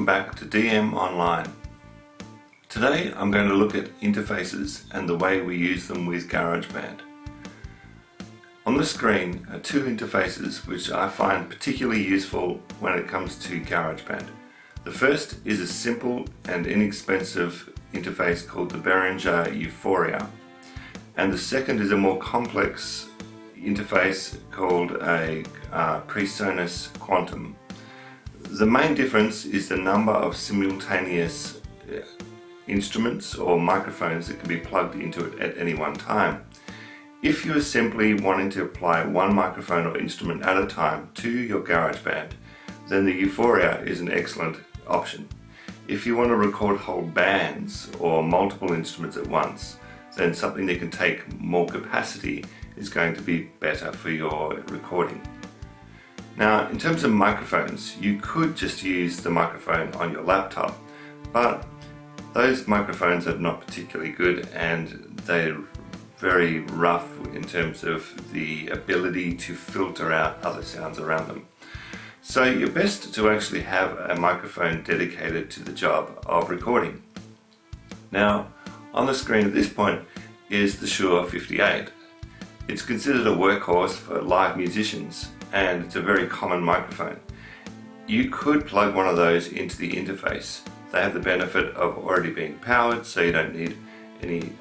welcome back to DM Online. Today I'm going to look at interfaces and the way we use them with GarageBand. On the screen are two interfaces which I find particularly useful when it comes to GarageBand. The first is a simple and inexpensive interface called the Behringer Euphoria, and the second is a more complex interface called a PreSonus Quantum. The main difference is the number of simultaneous instruments or microphones that can be plugged into it at any one time. If you are simply wanting to apply one microphone or instrument at a time to your GarageBand, then the Euphoria is an excellent option. If you want to record whole bands or multiple instruments at once, then something that can take more capacity is going to be better for your recording. Now, in terms of microphones, you could just use the microphone on your laptop, but those microphones are not particularly good and they're very rough in terms of the ability to filter out other sounds around them. So you're best to actually have a microphone dedicated to the job of recording. Now, on the screen at this point is the Shure 58. It's considered a workhorse for live musicians, and it's a very common microphone. You could plug one of those into the interface. They have the benefit of already being powered, so you don't need any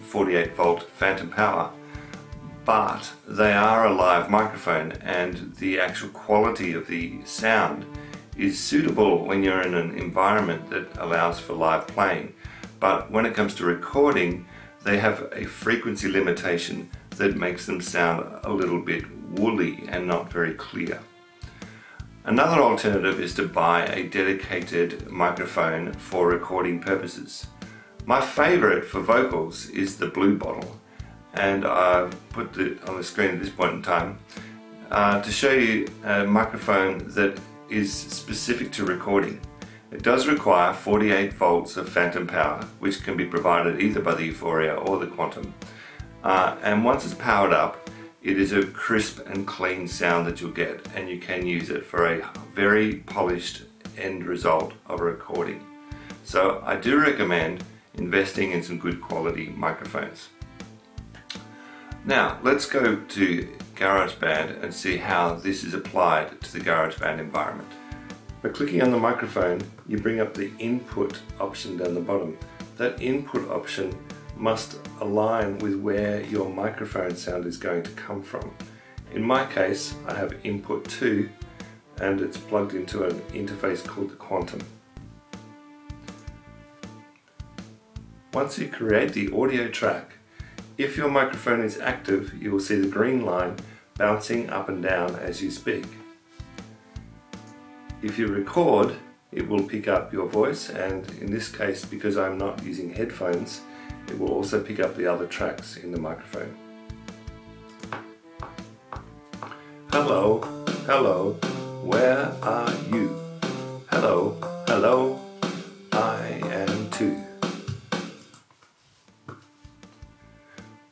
48 volt phantom power, but they are a live microphone and the actual quality of the sound is suitable when you're in an environment that allows for live playing. But when it comes to recording, they have a frequency limitation that makes them sound a little bit woolly and not very clear. Another alternative is to buy a dedicated microphone for recording purposes. My favorite for vocals is the Blue Bottle, and I've put it on the screen at this point in time to show you a microphone that is specific to recording. It does require 48 volts of phantom power, which can be provided either by the Euphoria or the Quantum. And once it's powered up, it is a crisp and clean sound that you'll get, and you can use it for a very polished end result of a recording. So I do recommend investing in some good quality microphones. Now let's go to GarageBand and see how this is applied to the GarageBand environment. By clicking on the microphone, you bring up the input option down the bottom. That input option must align with where your microphone sound is going to come from. In my case, I have input 2 and it's plugged into an interface called the Quantum. Once you create the audio track, if your microphone is active, you will see the green line bouncing up and down as you speak. If you record, it will pick up your voice, and in this case, because I'm not using headphones, it will also pick up the other tracks in the microphone. Hello, hello, where are you? Hello, hello, I am too.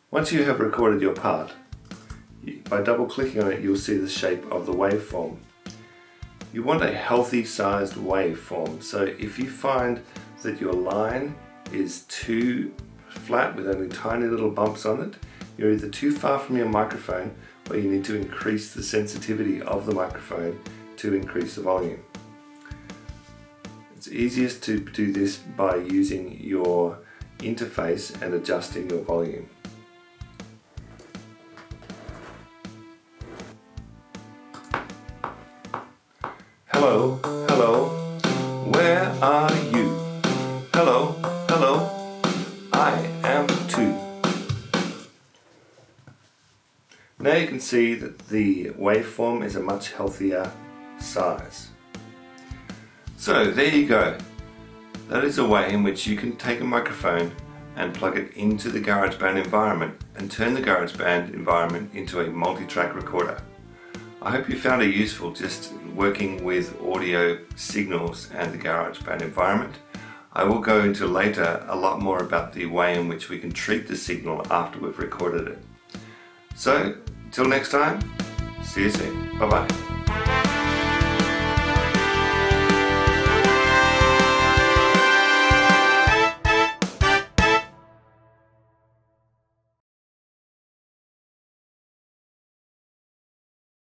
Once you have recorded your part, by double clicking on it, you'll see the shape of the waveform. You want a healthy sized waveform, so if you find that your line is too flat with only tiny little bumps on it, you're either too far from your microphone or you need to increase the sensitivity of the microphone to increase the volume. It's easiest to do this by using your interface and adjusting your volume. Hello, hello, where are you? Hello, hello, I am too. Now you can see that the waveform is a much healthier size. So there you go. That is a way in which you can take a microphone and plug it into the GarageBand environment and turn the GarageBand environment into a multi-track recorder. I hope you found it useful just working with audio signals and the GarageBand environment. I will go into later a lot more about the way in which we can treat the signal after we've recorded it. So, till next time, see you soon. Bye bye.